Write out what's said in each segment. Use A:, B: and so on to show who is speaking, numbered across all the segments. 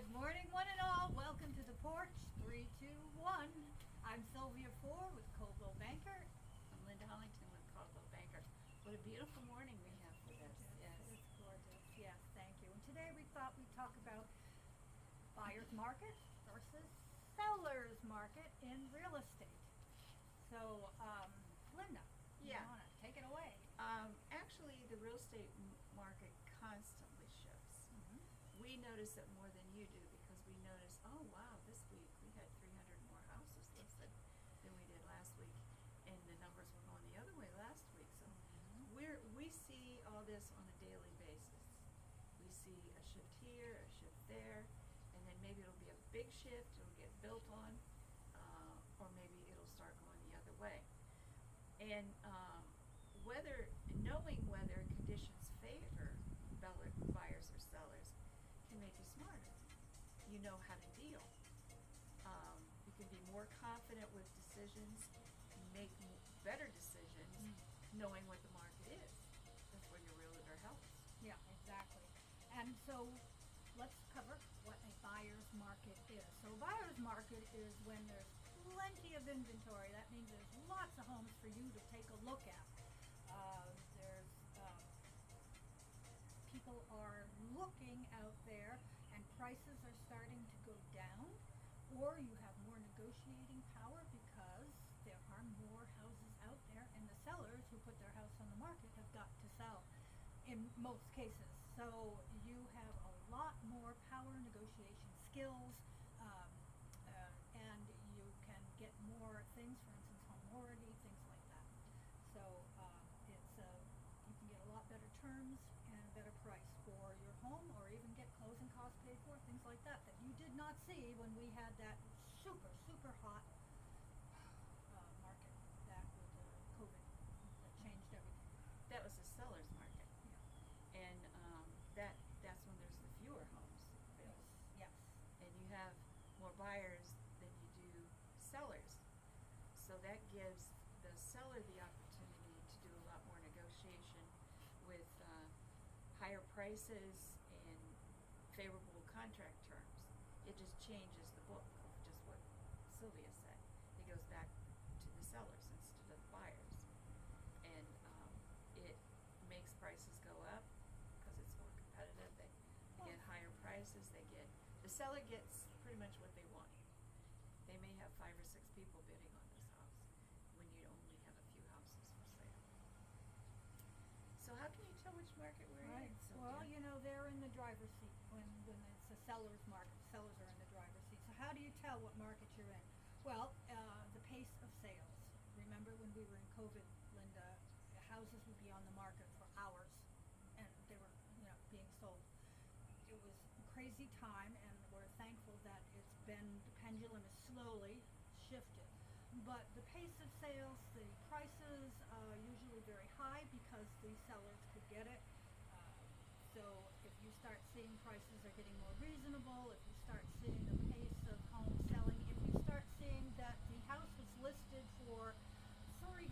A: Good morning, one and all. Welcome to the Porch. 3, 2, 1. I'm Sylvia Faure with Coldwell Banker.
B: I'm Linda Hollington with Coldwell Banker. What a beautiful morning we have for this. Yes.
A: It's gorgeous. Yes, thank you. And today we thought we'd talk about buyer's market versus seller's market in real estate. So, Linda,
B: Yeah.
A: you want to take it away?
B: Actually, the real estate market constantly shifts. We notice it more than you do because we notice, oh wow, this week we had 300 more houses listed than we did last week, and the numbers were going the other way last week. So we see all this on a daily basis. We see a shift here, a shift there, and then maybe it'll be a big shift, it'll get built on, or maybe it'll start going the other way. And knowing whether conditions favor buyers or sellers can make you smarter. You know how to deal. You can be more confident with decisions, make better decisions, knowing what the market is. That's where your realtor helps.
A: Yeah, exactly. And so let's cover what a buyer's market is. So a buyer's market is when there's plenty of inventory. That means there's lots of homes for you to take a look at. People are looking out there and prices are starting to go down, or you have more negotiating power because there are more houses out there, and the sellers who put their house on the market have got to sell in most cases. So you have a lot more power, negotiation skills, and you can get more things, for instance, home warranty, things like that. So you can get a lot better terms and a better price for your home, or even get closing costs paid for, things like that you did not see when we had that super hot market that with COVID that changed everything.
B: That was the seller's market.
A: Yeah.
B: And that's when there's the fewer homes available.
A: Yes.
B: And you have more buyers than you do sellers. So that gives the seller the opportunity to do a lot more negotiation with higher prices and favorable contract terms. It just changes the book of just what Sylvia said. It goes back to the sellers instead of the buyers. And it makes prices go up because it's more competitive. They get higher prices. The seller gets pretty much what they want. They may have 5 or 6 people bidding on this house when you only have a few houses for sale. So how can you tell which market we're in?
A: Well, they're in the driver's seat when it's a seller's market. Sellers are in the driver's seat. So how do you tell what market you're in? Well, the pace of sales. Remember when we were in COVID, Linda, houses would be on the market for hours, and they were, being sold. It was a crazy time, and we're thankful that the pendulum is slowly shifted. But the pace of sales, the prices are usually very high because the sellers could get it. So if you start seeing prices are getting more reasonable, if you start seeing the pace of homes selling, if you start seeing that the house was listed for $300,000,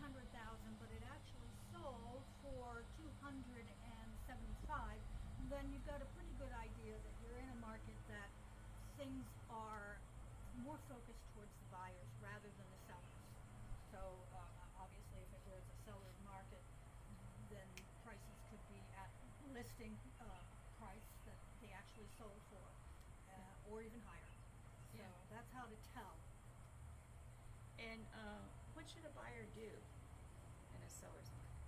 A: but it actually sold for $275,000, then you've got a pretty good idea that you're in a market that things are more focused towards the buyers rather than the sellers. So obviously, if it was a seller's market, then prices could be at listing price that they actually sold for, or even higher. So that's how to tell.
B: And what should a buyer do in a seller's market?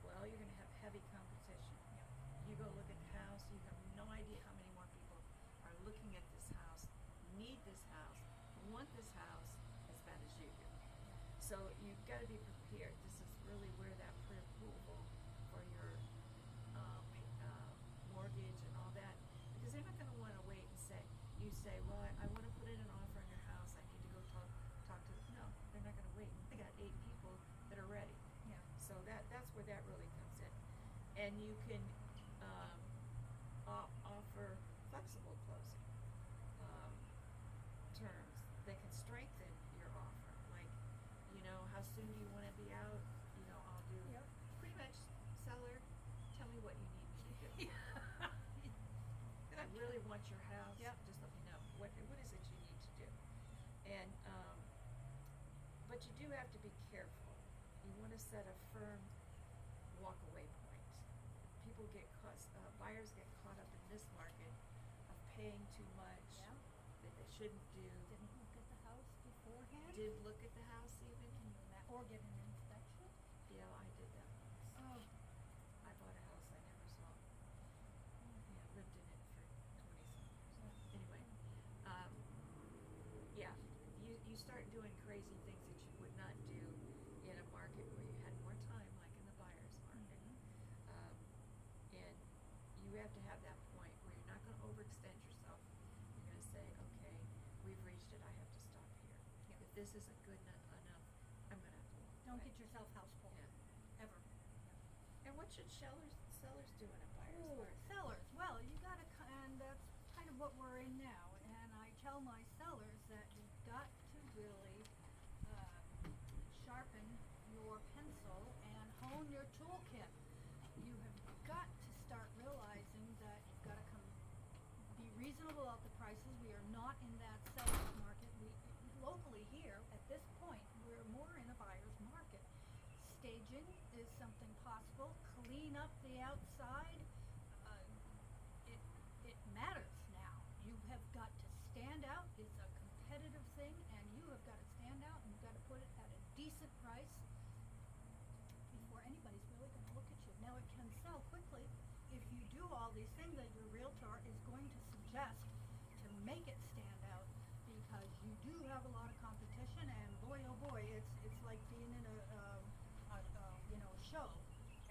B: Well, you're going to have heavy competition.
A: Yeah.
B: You go look at the house, you have no idea how many more people are looking at this house, need this house, want this house as bad as you do. So you've got to be prepared. This is really where that pre-approval for your mortgage and all that, because they're not going to want to wait and you say, well, I want to put in an offer on your house, I need to go talk to them. No, they're not going to wait. They got 8 people that are ready.
A: Yeah.
B: So that's where that really comes in. And you can offer flexible closing terms that can strengthen your offer. Like, how soon do you want to be out? want your house,
A: Yep.
B: just let me know. What is it you need to do? And, but you do have to be careful. You wanna set a firm walk-away point. People get caught, buyers get caught up in this market of paying too much
A: Yeah.
B: that they shouldn't do.
A: Didn't look at the house beforehand.
B: Did look at the house even?
A: Can you or get an inspection?
B: Yeah, I did that once.
A: Oh.
B: I bought a house I never saw. Yeah, lived in it for 20-some years. Anyway, yeah, you start doing crazy things that you would not do in a market where you had more time, like in the buyer's market. And you have to have that point where you're not gonna overextend yourself. You're gonna say, okay, we've reached it, I have to stop here.
A: Yeah.
B: If this isn't good enough, I'm gonna have to walk
A: Don't
B: away.
A: get yourself house poor.
B: Yeah.
A: Ever.
B: And what should sellers do in a buyer's
A: Ooh,
B: market?
A: sellers. Well, you gotta, and that's kind of what we're in now. And I tell my sellers that you've got to really sharpen your pencil and hone your toolkit. You have got to start realizing that you've got to be reasonable about the prices. We are not in that seller's market. We locally here at this point we're more in a buyer's market. Staging is something possible. Clean up the outside. It matters now. You have got to stand out. It's a competitive thing, and you have got to stand out, and you've got to put it at a decent price before anybody's really going to look at you. Now, it can sell quickly if you do all these things that your realtor is going to suggest to make it stand out, because you do have a lot of competition, and boy, oh boy, it's like being in a show,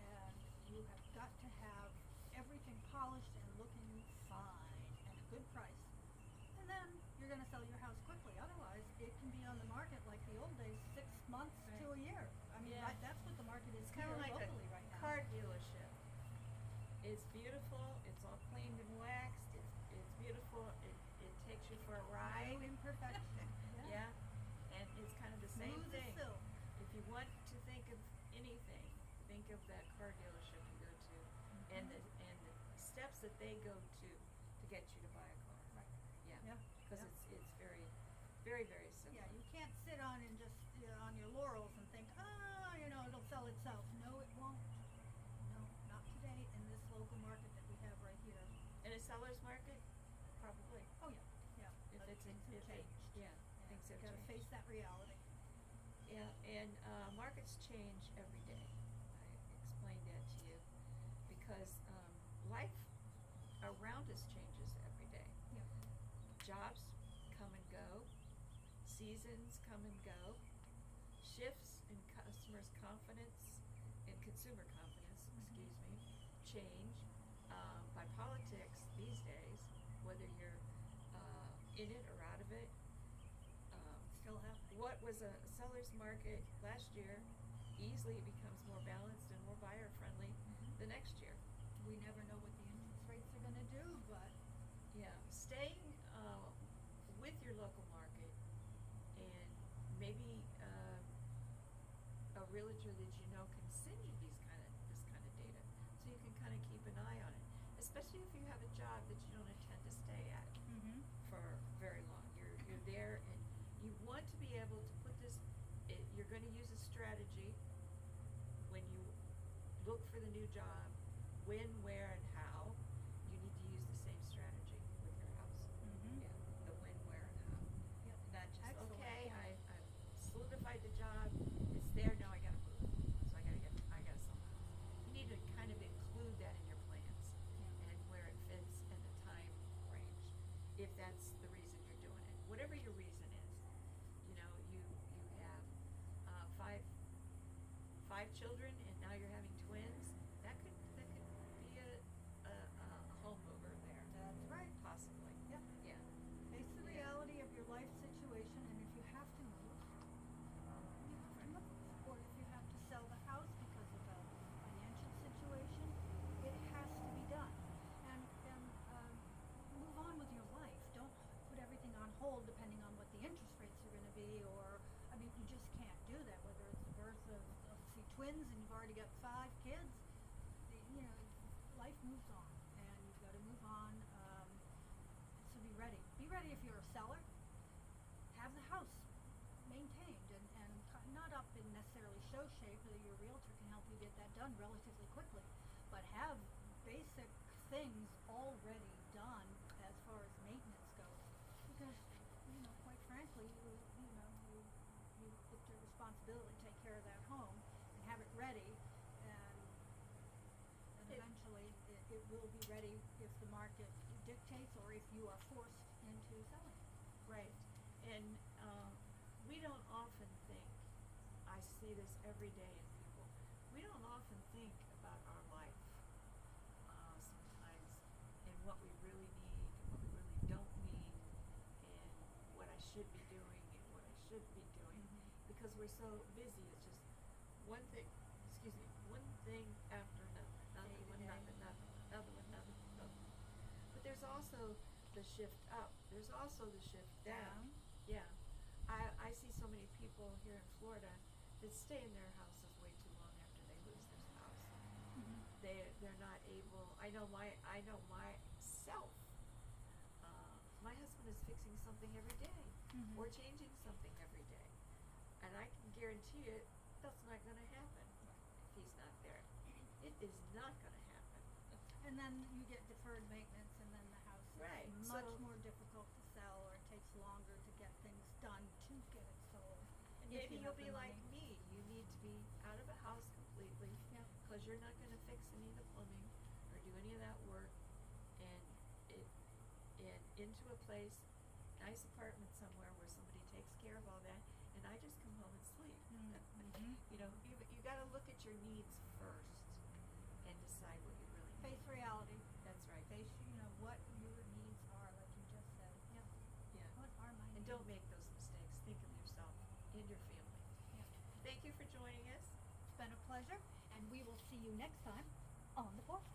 A: and you have got to have everything polished and looking fine and a good price, and then you're going to sell your house quickly. Otherwise, it can be on the market like the old days, 6 months to a year. I mean,
B: Yeah.
A: that's what the market is
B: It's
A: here
B: kind of like
A: locally
B: a
A: right now.
B: car dealership. It's beautiful. It's all cleaned and waxed. It's beautiful. It takes you for a ride.
A: No imperfection.
B: Yeah. And it's kind of the same
A: Smooth
B: thing.
A: as silk.
B: If you want to think of anything, think of that car dealership you go to, and the steps that they go to get you to buy a car.
A: Right.
B: Yeah.
A: Yeah.
B: Because
A: Yeah.
B: it's very, very, very similar.
A: Yeah, you can't sit on and just on your laurels and think, it'll sell itself. No, it won't. No, not today in this local market that we have right here.
B: In a seller's market, probably.
A: Oh yeah.
B: If
A: But
B: it's
A: things have
B: if it-
A: changed.
B: yeah, things have
A: Gotta
B: changed.
A: face that reality.
B: Yeah, and markets change every day. I explained that to you because life around us changes every day.
A: Yep.
B: Jobs come and go, seasons come and go, shifts in customers' confidence and consumer confidence, change by politics these days, whether you're in it or out of it.
A: Still happening.
B: What was a seller's market last year easily becomes more balanced and more buyer friendly the next year.
A: We never know what the interest rates are gonna do, but
B: Yeah, staying with your local market and maybe a realtor that you know can send you this kind of data, so you can kind of keep an eye on it, especially if you have a job that you don't intend to stay at for very long. You're there and you want to be able to put this. You're going to use a strategy when you look for the new job, when, where, and how. You need to use the same strategy with your house. Yeah, the when, where, and how.
A: Yep.
B: Not just
A: Excellent.
B: okay. I've solidified the job. It's there now. I got to move. So I got to sell my house. You need to kind of include that in your plans and where it fits and the time range, if that's the reason you're doing it. Whatever your reason is, you have five children and now you're having twins. That could be a home mover there.
A: that's right.
B: Possibly.
A: Yep.
B: Yeah.
A: Face the reality of your life situation, and if you have to move, you have to move. Or if you have to sell the house because of a financial situation, it has to be done. And move on with your life. Don't put everything on hold depending on what the interest rates are going to be, or you just can't do that. Whether it's the birth of twins and you've already got 5 kids, life moves on, and you've got to move on. show shape, your realtor can help you get that done relatively quickly. But have basic things already done as far as maintenance goes, because, quite frankly, it's your responsibility to take care of that home and have it ready, and eventually it will be ready if the market dictates or if you are forced into selling it.
B: Right. And we don't often think, I see this every day in people, we don't often think about our life sometimes, and what we really need and what we really don't need, and what I should be doing and what I shouldn't be doing, because we're so busy. It's just one thing after another, another one, another. But there's also the shift up. There's also the shift down. Yeah. I see so many people here in Florida that stay in their houses way too long after they lose their spouse. They're not able. I know myself. My husband is fixing something every day, or changing something every day, and I can guarantee it. That's not going to happen if he's not there. It is not going to happen.
A: And then you get deferred maintenance, and then the house is much more difficult to sell, or it takes longer to get things done to get it sold.
B: And maybe you'll be like me. You need to be out of the house completely, because you're not going to fix any of the plumbing or do any of that work, and into a place, nice apartment somewhere where somebody takes care of all that, and I just come home and sleep. You got to look at your needs first and decide what you really need.
A: Face reality.
B: That's right.
A: Face, what your needs are, like you just said.
B: Yeah.
A: What are my needs?
B: And don't make those mistakes. Think of yourself and your family.
A: Yeah.
B: Thank you for joining us.
A: It's been a pleasure, and we will see you next time on the porch.